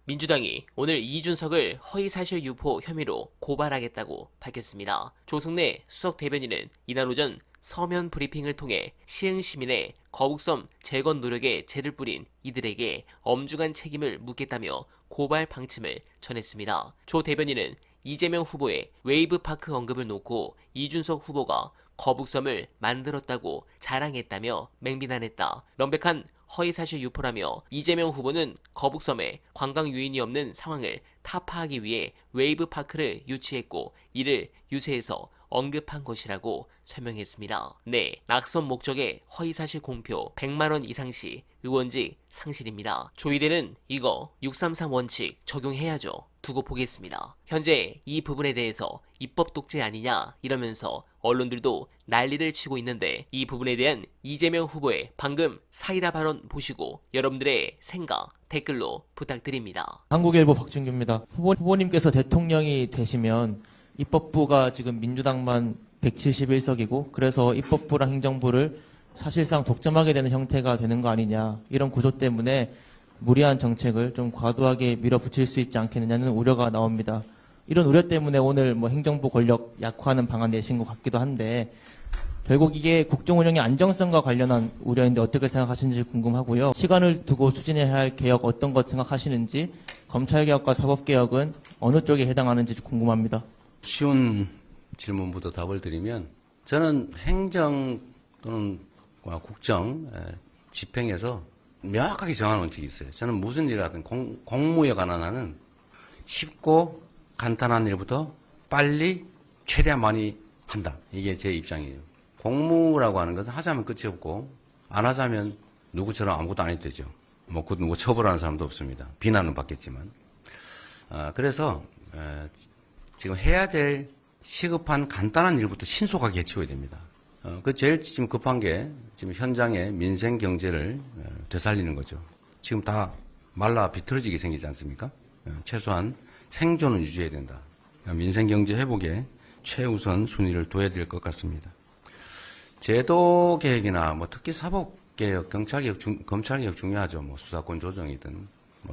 민주당이 오늘 이준석을 허위사실 유포 혐의로 고발하겠다고 밝혔습니다. 조승래 수석 대변인은 이날 오전 서면 브리핑을 통해 시흥시민의 거북섬 재건 노력에 죄를 뿌린 이들에게 엄중한 책임을 묻겠다며 고발 방침을 전했습니다. 조 대변인은 이재명 후보의 웨이브파크 언급을 놓고 이준석 후보가 거북섬을 만들었다고 자랑했다며 맹비난했다. 명백한 허위사실 유포라며 이재명 후보는 거북섬에 관광 유인이 없는 상황을 타파하기 위해 웨이브파크를 유치했고 이를 유세에서 언급한 것이라고 설명했습니다. 네, 낙선 목적의 허위사실 공표 100만원 이상 시 의원직 상실입니다. 조희대는 이거 633 원칙 적용해야죠. 두고 보겠습니다. 현재 이 부분에 대해서 입법 독재 아니냐 이러면서 언론들도 난리를 치고 있는데 이 부분에 대한 이재명 후보의 방금 사이다 발언 보시고 여러분들의 생각 댓글로 부탁드립니다. 한국일보 박준규입니다. 후보님께서 대통령이 되시면 입법부가 지금 민주당만 171석이고 그래서 입법부랑 행정부를 사실상 독점하게 되는 형태가 되는 거 아니냐, 이런 구조 때문에 무리한 정책을 좀 과도하게 밀어붙일 수 있지 않겠느냐는 우려가 나옵니다. 이런 우려 때문에 오늘 행정부 권력 약화하는 방안 내신 것 같기도 한데 결국 이게 국정 운영의 안정성과 관련한 우려인데 어떻게 생각하시는지 궁금하고요. 시간을 두고 추진해야 할 개혁 어떤 것 생각하시는지, 검찰개혁과 사법개혁은 어느 쪽에 해당하는지 궁금합니다. 쉬운 질문부터 답을 드리면, 저는 행정 또는 국정 집행에서 명확하게 정한 원칙이 있어요. 저는 무슨 일을 하든 공무에 관한 한은 쉽고 간단한 일부터 빨리 최대한 많이 한다. 이게 제 입장이에요. 공무라고 하는 것은 하자면 끝이 없고 안 하자면 누구처럼 아무것도 안 해도 되죠. 누구 처벌하는 사람도 없습니다. 비난은 받겠지만. 그래서 지금 해야 될 시급한 간단한 일부터 신속하게 해치워야 됩니다. 제일 지금 급한 게 지금 현장의 민생 경제를 되살리는 거죠. 지금 다 말라 비틀어지게 생기지 않습니까? 최소한 생존은 유지해야 된다. 민생 경제 회복에 최우선 순위를 둬야 될 것 같습니다. 제도 개혁이나 특히 사법 개혁, 경찰 개혁, 검찰 개혁 중요하죠. 수사권 조정이든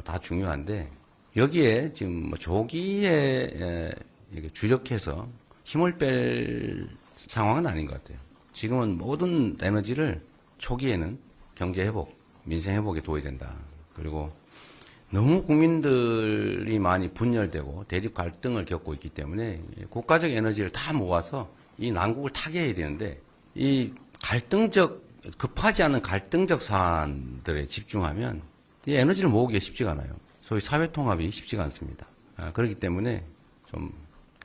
다 중요한데 여기에 지금 조기에 주력해서 힘을 뺄 상황은 아닌 것 같아요. 지금은 모든 에너지를 초기에는 경제 회복, 민생 회복에 둬야 된다. 그리고 너무 국민들이 많이 분열되고 대립 갈등을 겪고 있기 때문에 국가적 에너지를 다 모아서 이 난국을 타개해야 되는데 이 급하지 않은 갈등적 사안들에 집중하면 이 에너지를 모으기가 쉽지가 않아요. 소위 사회 통합이 쉽지가 않습니다. 그렇기 때문에 좀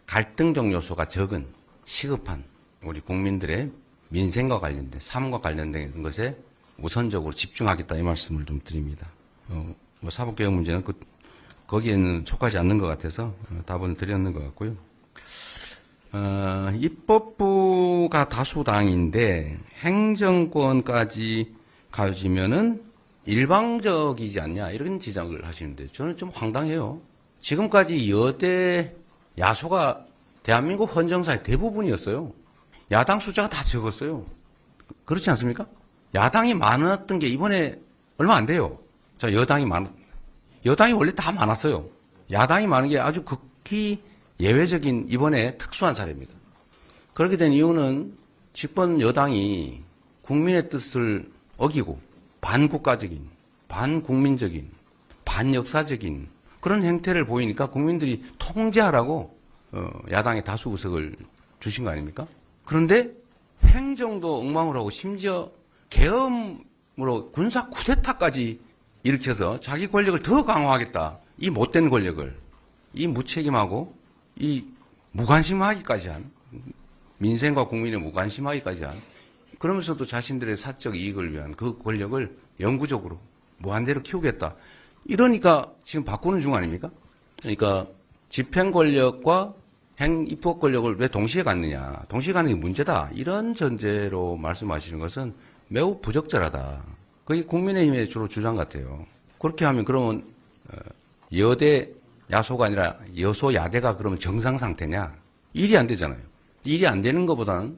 갈등적 요소가 적은 시급한 우리 국민들의 민생과 관련된, 삶과 관련된 것에 우선적으로 집중하겠다, 이 말씀을 좀 드립니다. 사법개혁 문제는 거기에는 속하지 않는 것 같아서 답은 드렸는 것 같고요. 입법부가 다수당인데 행정권까지 가지면은 일방적이지 않냐, 이런 지적을 하시는데 저는 좀 황당해요. 지금까지 여대 야소가 대한민국 헌정사의 대부분이었어요. 야당 숫자가 다 적었어요. 그렇지 않습니까? 야당이 많았던 게 이번에 얼마 안 돼요. 자, 여당이 원래 다 많았어요. 야당이 많은 게 아주 극히 예외적인 이번에 특수한 사례입니다. 그렇게 된 이유는 집권 여당이 국민의 뜻을 어기고 반국가적인, 반국민적인, 반역사적인 그런 행태를 보이니까 국민들이 통제하라고 야당의 다수 의석을 주신 거 아닙니까? 그런데 행정도 엉망을 하고 심지어 계엄으로 군사 쿠데타까지 일으켜서 자기 권력을 더 강화하겠다. 이 못된 권력을, 이 무책임하고 이 무관심하기까지 한, 민생과 국민의 무관심하기까지 한, 그러면서도 자신들의 사적 이익을 위한 그 권력을 영구적으로 무한대로 키우겠다. 이러니까 지금 바꾸는 중 아닙니까? 그러니까 집행 권력과 입법 권력을 왜 동시에 갖느냐, 동시에 갖는 게 문제다, 이런 전제로 말씀하시는 것은 매우 부적절하다. 그게 국민의힘의 주로 주장 같아요. 그렇게 하면 그러면 여대 야소가 아니라 여소 야대가 그러면 정상 상태냐? 일이 안 되잖아요. 일이 안 되는 것보다는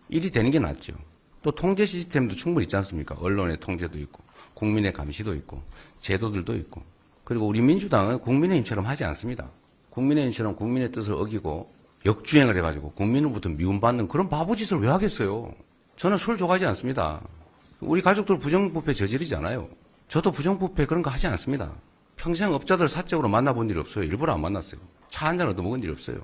일이 되는 게 낫죠. 또 통제 시스템도 충분히 있지 않습니까? 언론의 통제도 있고 국민의 감시도 있고 제도들도 있고 그리고 우리 민주당은 국민의힘처럼 하지 않습니다. 국민의힘처럼 국민의 뜻을 어기고 역주행을 해가지고 국민으로부터 미움받는 그런 바보짓을 왜 하겠어요? 저는 술 좋아하지 않습니다. 우리 가족들 부정부패 저지르지 않아요. 저도 부정부패 그런 거 하지 않습니다. 평생 업자들 사적으로 만나본 일 없어요. 일부러 안 만났어요. 차 한잔 얻어먹은 일 없어요.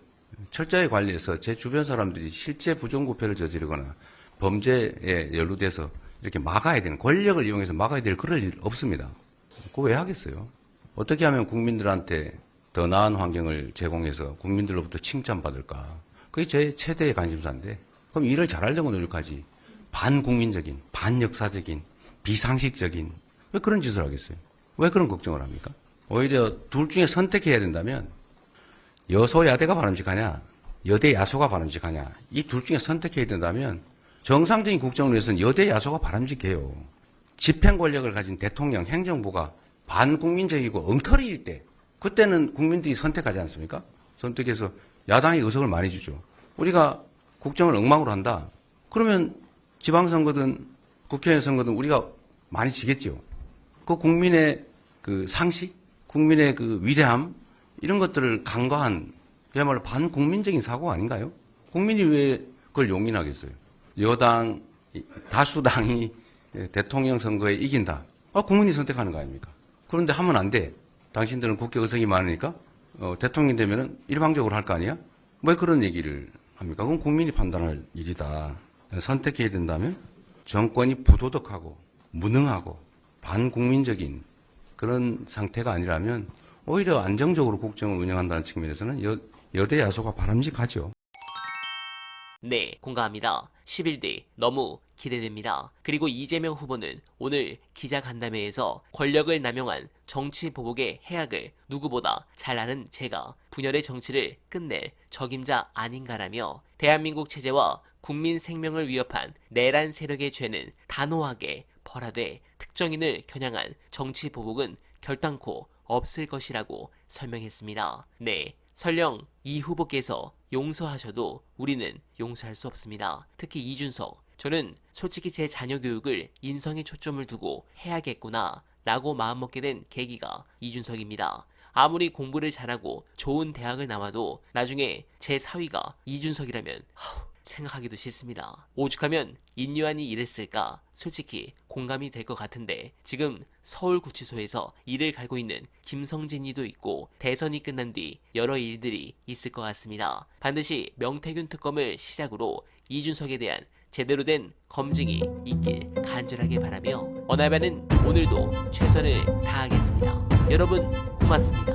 철저히 관리해서 제 주변 사람들이 실제 부정부패를 저지르거나 범죄에 연루돼서 이렇게 막아야 되는, 권력을 이용해서 막아야 될 그럴 일 없습니다. 그거 왜 하겠어요? 어떻게 하면 국민들한테 더 나은 환경을 제공해서 국민들로부터 칭찬받을까? 그게 제 최대의 관심사인데, 그럼 일을 잘하려고 노력하지. 반국민적인, 반역사적인, 비상식적인, 왜 그런 짓을 하겠어요? 왜 그런 걱정을 합니까? 오히려 둘 중에 선택해야 된다면, 여소야대가 바람직하냐, 여대 야소가 바람직하냐, 이 둘 중에 선택해야 된다면, 정상적인 국정을 위해서는 여대 야소가 바람직해요. 집행 권력을 가진 대통령, 행정부가 반국민적이고 엉터리일 때, 그때는 국민들이 선택하지 않습니까? 선택해서 야당이 의석을 많이 주죠. 우리가 국정을 엉망으로 한다. 그러면 지방선거든 국회의원 선거든 우리가 많이 지겠죠. 그 국민의 그 상식, 국민의 그 위대함, 이런 것들을 간과한 그야말로 반국민적인 사고 아닌가요? 국민이 왜 그걸 용인하겠어요? 여당, 다수당이 대통령 선거에 이긴다. 국민이 선택하는 거 아닙니까? 그런데 하면 안 돼. 당신들은 국회 의석이 많으니까 대통령 되면은 일방적으로 할 거 아니야? 왜 그런 얘기를 합니까? 그건 국민이 판단할 일이다. 선택해야 된다면 정권이 부도덕하고 무능하고 반국민적인 그런 상태가 아니라면 오히려 안정적으로 국정을 운영한다는 측면에서는 여대 야소가 바람직하죠. 네, 공감합니다. 11대 너무 기대됩니다. 그리고 이재명 후보는 오늘 기자간담회에서 권력을 남용한 정치 보복의 해악을 누구보다 잘 아는 제가 분열의 정치를 끝낼 적임자 아닌가라며 대한민국 체제와 국민 생명을 위협한 내란 세력의 죄는 단호하게 벌하되 특정인을 겨냥한 정치 보복은 결단코 없을 것이라고 설명했습니다. 네, 설령 이 후보께서 용서하셔도 우리는 용서할 수 없습니다. 특히 이준석, 저는 솔직히 제 자녀 교육을 인성에 초점을 두고 해야겠구나 라고 마음먹게 된 계기가 이준석입니다. 아무리 공부를 잘하고 좋은 대학을 나와도 나중에 제 사위가 이준석이라면 생각하기도 싫습니다. 오죽하면 인류안이 이랬을까 솔직히 공감이 될 것 같은데 지금 서울구치소에서 일을 갈고 있는 김성진이도 있고 대선이 끝난 뒤 여러 일들이 있을 것 같습니다. 반드시 명태균 특검을 시작으로 이준석에 대한 제대로 된 검증이 있길 간절하게 바라며 어날바는 오늘도 최선을 다하겠습니다. 여러분 고맙습니다.